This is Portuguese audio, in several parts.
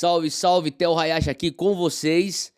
Salve, salve, Theo Hayashi aqui com vocês,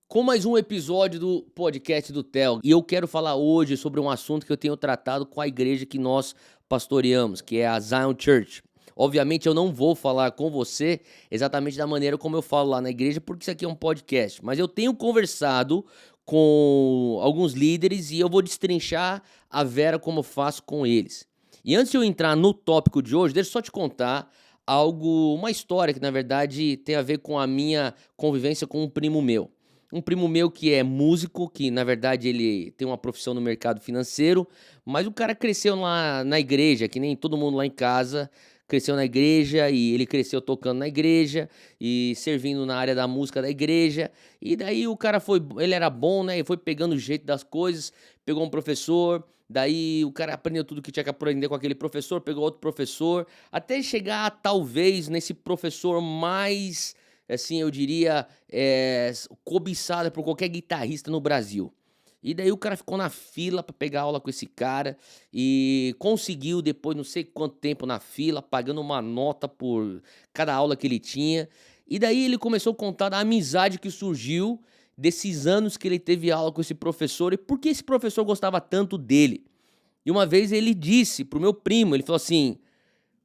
com mais um episódio do podcast do Theo. E eu quero falar hoje sobre um assunto que eu tenho tratado com a igreja que nós pastoreamos, que é a Zion Church. Obviamente eu não vou falar com você exatamente da maneira como eu falo lá na igreja, porque isso aqui é um podcast. Mas eu tenho conversado com alguns líderes e eu vou destrinchar a vera como eu faço com eles. E antes de eu entrar no tópico de hoje, deixa eu só te contar uma história que na verdade tem a ver com a minha convivência com um primo meu. Um primo meu que é músico, que na verdade ele tem uma profissão no mercado financeiro, mas o cara cresceu lá na igreja, que nem todo mundo lá em casa, cresceu na igreja e ele cresceu tocando na igreja e servindo na área da música da igreja. E daí o cara ele era bom, né? E foi pegando o jeito das coisas, pegou um professor, daí o cara aprendeu tudo que tinha que aprender com aquele professor, pegou outro professor, até chegar talvez nesse professor mais, assim, eu diria, cobiçado por qualquer guitarrista no Brasil. E daí o cara ficou na fila pra pegar aula com esse cara e conseguiu depois não sei quanto tempo na fila, pagando uma nota por cada aula que ele tinha. E daí ele começou a contar da amizade que surgiu desses anos que ele teve aula com esse professor e por que esse professor gostava tanto dele. E uma vez ele disse pro meu primo, ele falou assim,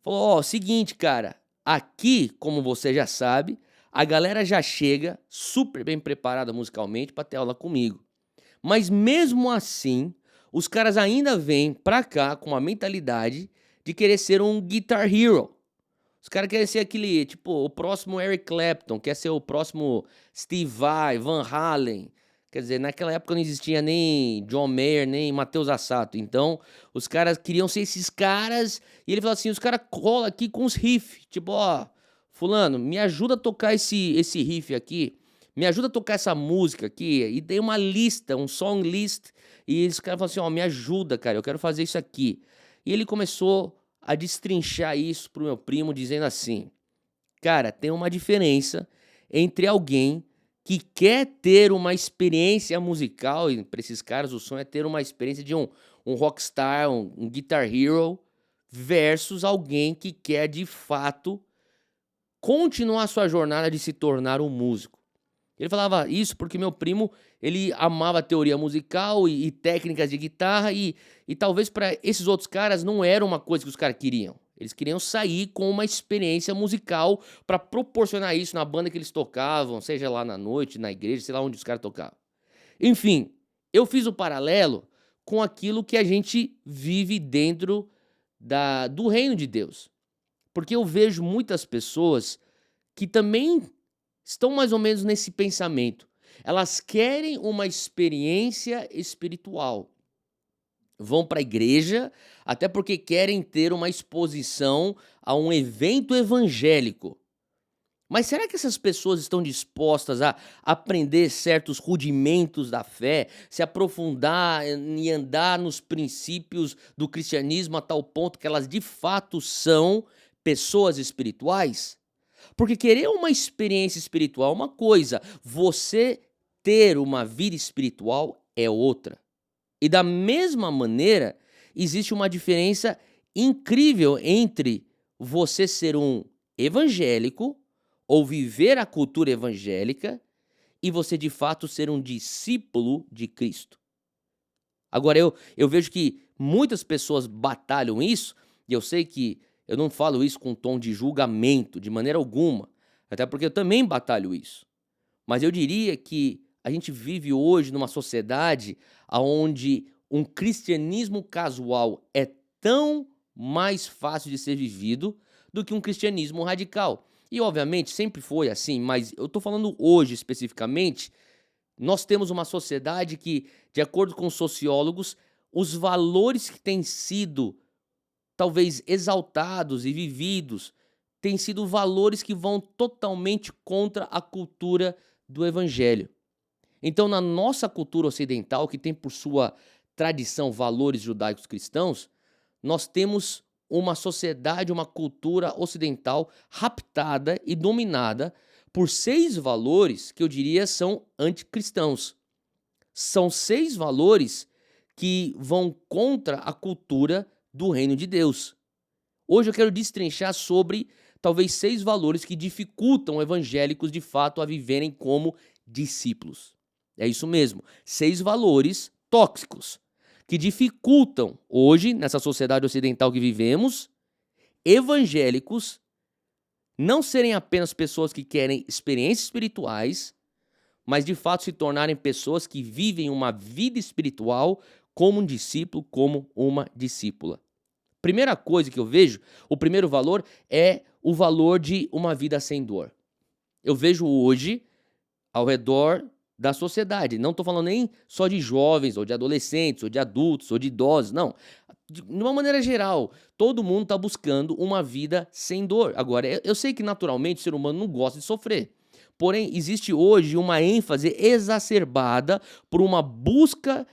ó, seguinte, cara, aqui, como você já sabe, a galera já chega super bem preparada musicalmente para ter aula comigo. Mas mesmo assim, os caras ainda vêm pra cá com uma mentalidade de querer ser um guitar hero. Os caras querem ser aquele, tipo, o próximo Eric Clapton, quer ser o próximo Steve Vai, Van Halen. Quer dizer, naquela época não existia nem John Mayer, nem Matheus Assato. Então, os caras queriam ser esses caras. E ele falou assim: os caras colam aqui com os riffs. Tipo, ó, Fulano, me ajuda a tocar esse riff aqui. Me ajuda a tocar essa música aqui. E tem uma lista, um song list. E os caras falaram assim: ó, me ajuda, cara, eu quero fazer isso aqui. E ele começou a destrinchar isso pro meu primo, dizendo assim: cara, tem uma diferença entre alguém que quer ter uma experiência musical, e para esses caras o sonho é ter uma experiência de um rockstar, um guitar hero, versus alguém que quer de fato continuar a sua jornada de se tornar um músico. Ele falava isso porque meu primo, ele amava teoria musical e técnicas de guitarra e talvez para esses outros caras não era uma coisa que os caras queriam. Eles queriam sair com uma experiência musical para proporcionar isso na banda que eles tocavam, seja lá na noite, na igreja, sei lá onde os caras tocavam. Enfim, eu fiz o paralelo com aquilo que a gente vive dentro do reino de Deus. Porque eu vejo muitas pessoas que também estão mais ou menos nesse pensamento. Elas querem uma experiência espiritual. Vão para a igreja, até porque querem ter uma exposição a um evento evangélico. Mas será que essas pessoas estão dispostas a aprender certos rudimentos da fé, se aprofundar e andar nos princípios do cristianismo a tal ponto que elas de fato são pessoas espirituais? Porque querer uma experiência espiritual é uma coisa, você ter uma vida espiritual é outra. E da mesma maneira, existe uma diferença incrível entre você ser um evangélico ou viver a cultura evangélica e você de fato ser um discípulo de Cristo. Agora eu vejo que muitas pessoas batalham isso, e eu sei que eu não falo isso com tom de julgamento, de maneira alguma, até porque eu também batalho isso. Mas eu diria que a gente vive hoje numa sociedade onde um cristianismo casual é tão mais fácil de ser vivido do que um cristianismo radical. E obviamente sempre foi assim, mas eu estou falando hoje especificamente, nós temos uma sociedade que, de acordo com os sociólogos, os valores que têm sido talvez exaltados e vividos têm sido valores que vão totalmente contra a cultura do evangelho. Então, na nossa cultura ocidental, que tem por sua tradição valores judaicos cristãos, nós temos uma sociedade, uma cultura ocidental raptada e dominada por 6 valores que eu diria são anticristãos. São 6 valores que vão contra a cultura do reino de Deus. Hoje eu quero destrinchar sobre talvez 6 valores que dificultam evangélicos de fato a viverem como discípulos. É isso mesmo, 6 valores tóxicos que dificultam hoje, nessa sociedade ocidental que vivemos, evangélicos não serem apenas pessoas que querem experiências espirituais, mas de fato se tornarem pessoas que vivem uma vida espiritual como um discípulo, como uma discípula. Primeira coisa que eu vejo, o primeiro valor é o valor de uma vida sem dor. Eu vejo hoje, ao redor da sociedade, não estou falando nem só de jovens, ou de adolescentes, ou de adultos, ou de idosos, não. De uma maneira geral, todo mundo está buscando uma vida sem dor. Agora, eu sei que naturalmente o ser humano não gosta de sofrer. Porém, existe hoje uma ênfase exacerbada por uma busca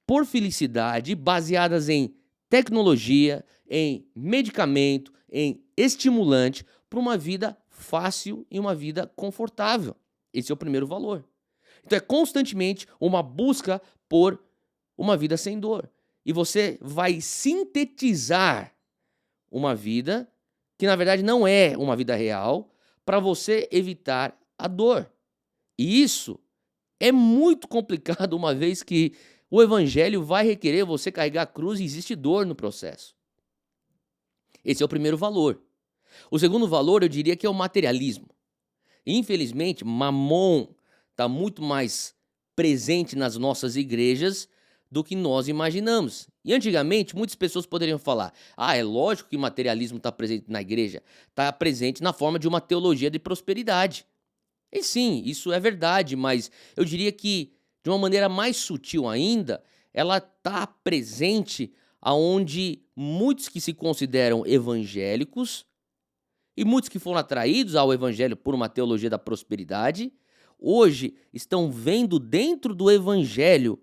por felicidade baseadas em tecnologia, em medicamento, em estimulante, para uma vida fácil e uma vida confortável. Esse é o primeiro valor. Então é constantemente uma busca por uma vida sem dor. E você vai sintetizar uma vida que na verdade não é uma vida real para você evitar a dor. E isso é muito complicado uma vez que o evangelho vai requerer você carregar a cruz e existe dor no processo. Esse é o primeiro valor. O segundo valor eu diria que é o materialismo. Infelizmente, Mamon está muito mais presente nas nossas igrejas do que nós imaginamos. E antigamente, muitas pessoas poderiam falar: ah, é lógico que o materialismo está presente na igreja. Está presente na forma de uma teologia de prosperidade. E sim, isso é verdade, mas eu diria que, de uma maneira mais sutil ainda, ela está presente aonde muitos que se consideram evangélicos e muitos que foram atraídos ao evangelho por uma teologia da prosperidade, hoje estão vendo dentro do evangelho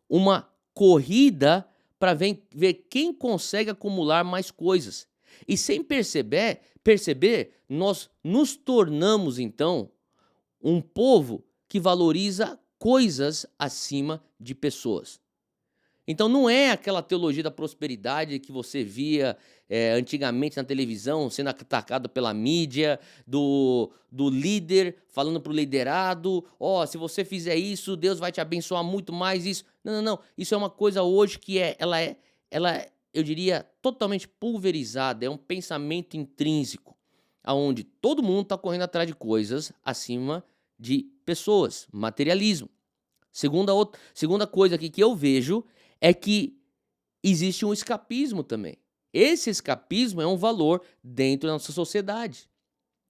uma corrida para ver quem consegue acumular mais coisas. E sem perceber, nós nos tornamos então um povo que valoriza coisas acima de pessoas. Então não é aquela teologia da prosperidade que você via antigamente na televisão, sendo atacado pela mídia, do líder falando para o liderado: ó, se você fizer isso, Deus vai te abençoar muito mais isso. Não. Isso é uma coisa hoje que eu diria, totalmente pulverizada, é um pensamento intrínseco, aonde todo mundo está correndo atrás de coisas acima de pessoas, materialismo. Segunda coisa aqui que eu vejo é que existe um escapismo também. Esse escapismo é um valor dentro da nossa sociedade.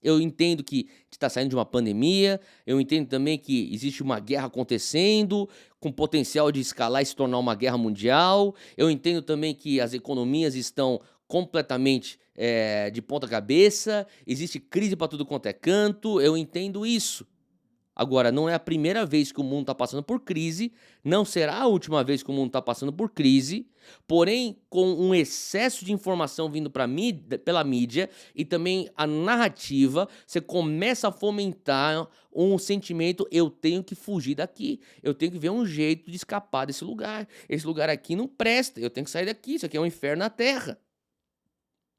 Eu entendo que a gente está saindo de uma pandemia, eu entendo também que existe uma guerra acontecendo, com potencial de escalar e se tornar uma guerra mundial. Eu entendo também que as economias estão completamente de ponta cabeça, existe crise para tudo quanto é canto, eu entendo isso. Agora, não é a primeira vez que o mundo está passando por crise, não será a última vez que o mundo está passando por crise, porém, com um excesso de informação vindo pela mídia e também a narrativa, você começa a fomentar um sentimento: eu tenho que fugir daqui, eu tenho que ver um jeito de escapar desse lugar, esse lugar aqui não presta, eu tenho que sair daqui, isso aqui é um inferno na terra.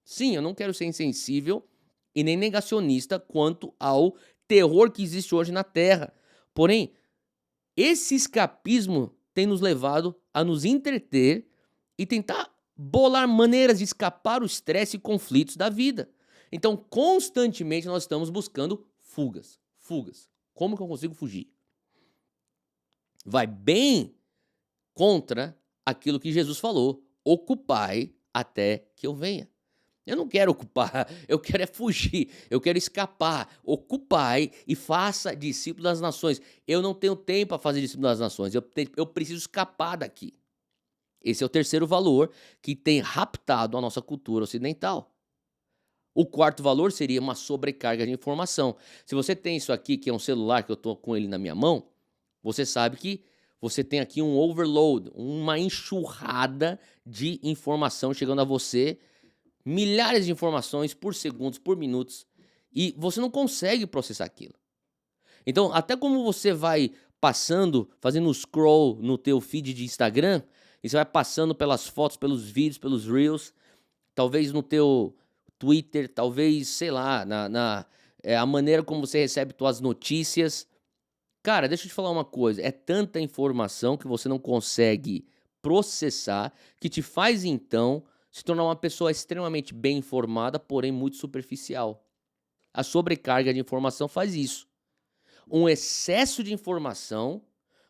Sim, eu não quero ser insensível e nem negacionista quanto ao terror que existe hoje na Terra. Porém, esse escapismo tem nos levado a nos entreter e tentar bolar maneiras de escapar o estresse e conflitos da vida. Então, constantemente nós estamos buscando fugas. Como que eu consigo fugir? Vai bem contra aquilo que Jesus falou: ocupai até que eu venha. Eu não quero ocupar, eu quero é fugir, eu quero escapar. Ocupai e faça discípulo das nações. Eu não tenho tempo para fazer discípulo das nações, eu preciso escapar daqui. Esse é o terceiro valor que tem raptado a nossa cultura ocidental. O quarto valor seria uma sobrecarga de informação. Se você tem isso aqui, que é um celular, que eu estou com ele na minha mão, você sabe que você tem aqui um overload, uma enxurrada de informação chegando a você, milhares de informações por segundos, por minutos, e você não consegue processar aquilo. Então, até como você vai passando, fazendo um scroll no teu feed de Instagram, e você vai passando pelas fotos, pelos vídeos, pelos reels, talvez no teu Twitter, talvez, sei lá, a maneira como você recebe suas notícias. Cara, deixa eu te falar uma coisa, é tanta informação que você não consegue processar, que te faz então se tornar uma pessoa extremamente bem informada, porém muito superficial. A sobrecarga de informação faz isso. Um excesso de informação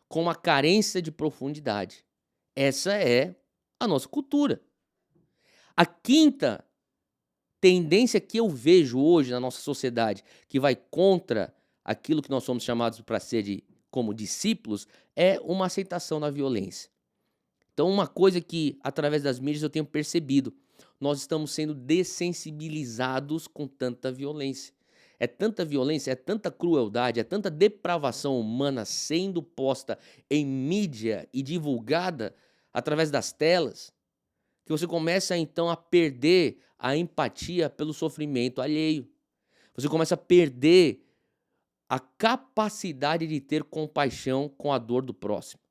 com uma carência de profundidade. Essa é a nossa cultura. A quinta tendência que eu vejo hoje na nossa sociedade, que vai contra aquilo que nós somos chamados para ser como discípulos, é uma aceitação da violência. Então, uma coisa que, através das mídias, eu tenho percebido, nós estamos sendo dessensibilizados com tanta violência. É tanta violência, é tanta crueldade, é tanta depravação humana sendo posta em mídia e divulgada através das telas, que você começa então a perder a empatia pelo sofrimento alheio. Você começa a perder a capacidade de ter compaixão com a dor do próximo.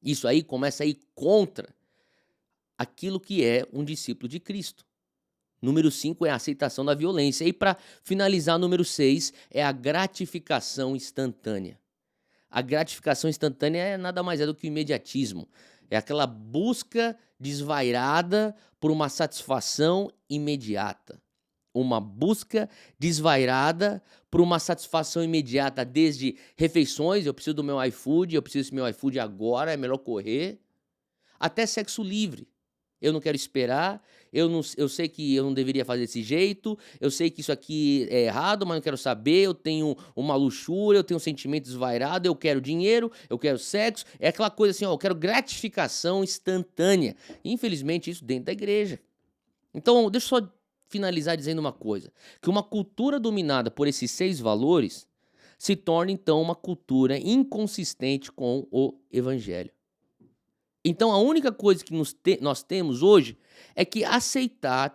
Isso aí começa a ir contra aquilo que é um discípulo de Cristo. Número 5 é a aceitação da violência. E para finalizar, número 6 é a gratificação instantânea. A gratificação instantânea é nada mais é do que o imediatismo. É aquela busca desvairada por uma satisfação imediata. Uma busca desvairada por uma satisfação imediata, desde refeições, eu preciso do meu iFood, eu preciso do meu iFood agora, é melhor correr, até sexo livre. Eu não quero esperar, eu sei que eu não deveria fazer desse jeito, eu sei que isso aqui é errado, mas não quero saber, eu tenho uma luxúria, eu tenho um sentimento desvairado, eu quero dinheiro, eu quero sexo, é aquela coisa assim, ó, eu quero gratificação instantânea. Infelizmente, isso dentro da igreja. Então, deixa eu só finalizar dizendo uma coisa, que uma cultura dominada por esses 6 valores se torna, então, uma cultura inconsistente com o evangelho. Então, a única coisa que nós temos hoje é que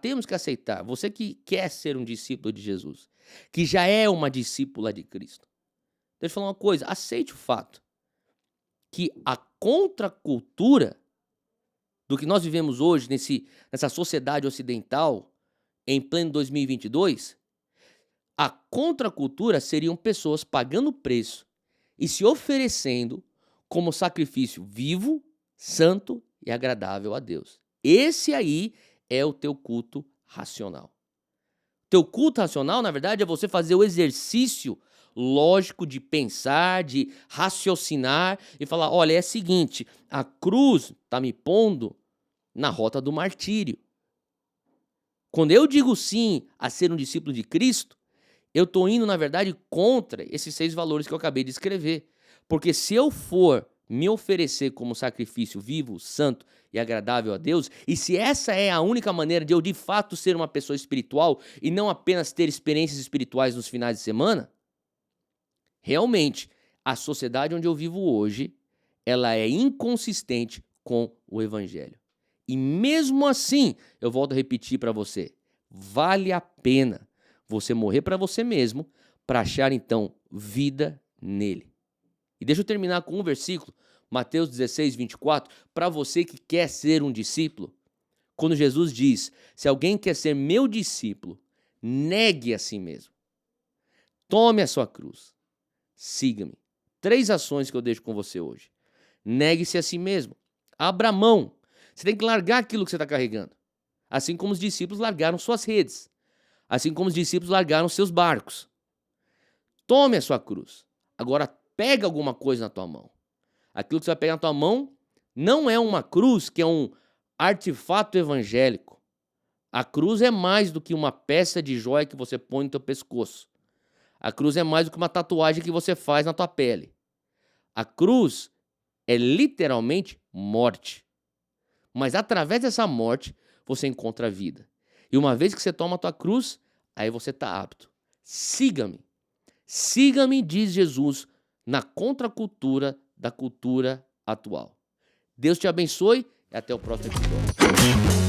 temos que aceitar, você que quer ser um discípulo de Jesus, que já é uma discípula de Cristo. Deixa eu falar uma coisa, aceite o fato que a contracultura do que nós vivemos hoje nessa sociedade ocidental, em pleno 2022, a contracultura seriam pessoas pagando preço e se oferecendo como sacrifício vivo, santo e agradável a Deus. Esse aí é o teu culto racional. Teu culto racional, na verdade, é você fazer o exercício lógico de pensar, de raciocinar e falar, olha, é o seguinte, a cruz está me pondo na rota do martírio. Quando eu digo sim a ser um discípulo de Cristo, eu estou indo, na verdade, contra esses 6 valores que eu acabei de escrever. Porque se eu for me oferecer como sacrifício vivo, santo e agradável a Deus, e se essa é a única maneira de eu, de fato, ser uma pessoa espiritual e não apenas ter experiências espirituais nos finais de semana, realmente, a sociedade onde eu vivo hoje, ela é inconsistente com o evangelho. E mesmo assim, eu volto a repetir para você, vale a pena você morrer para você mesmo, para achar então vida nele. E deixa eu terminar com um versículo, Mateus 16, 24, para você que quer ser um discípulo. Quando Jesus diz, se alguém quer ser meu discípulo, negue a si mesmo. Tome a sua cruz, siga-me. 3 ações que eu deixo com você hoje. Negue-se a si mesmo. Abra mão. Você tem que largar aquilo que você está carregando. Assim como os discípulos largaram suas redes. Assim como os discípulos largaram seus barcos. Tome a sua cruz. Agora pega alguma coisa na tua mão. Aquilo que você vai pegar na tua mão não é uma cruz que é um artefato evangélico. A cruz é mais do que uma peça de joia que você põe no teu pescoço. A cruz é mais do que uma tatuagem que você faz na tua pele. A cruz é literalmente morte. Mas através dessa morte, você encontra a vida. E uma vez que você toma a tua cruz, aí você está apto. Siga-me. Siga-me, diz Jesus, na contracultura da cultura atual. Deus te abençoe e até o próximo episódio.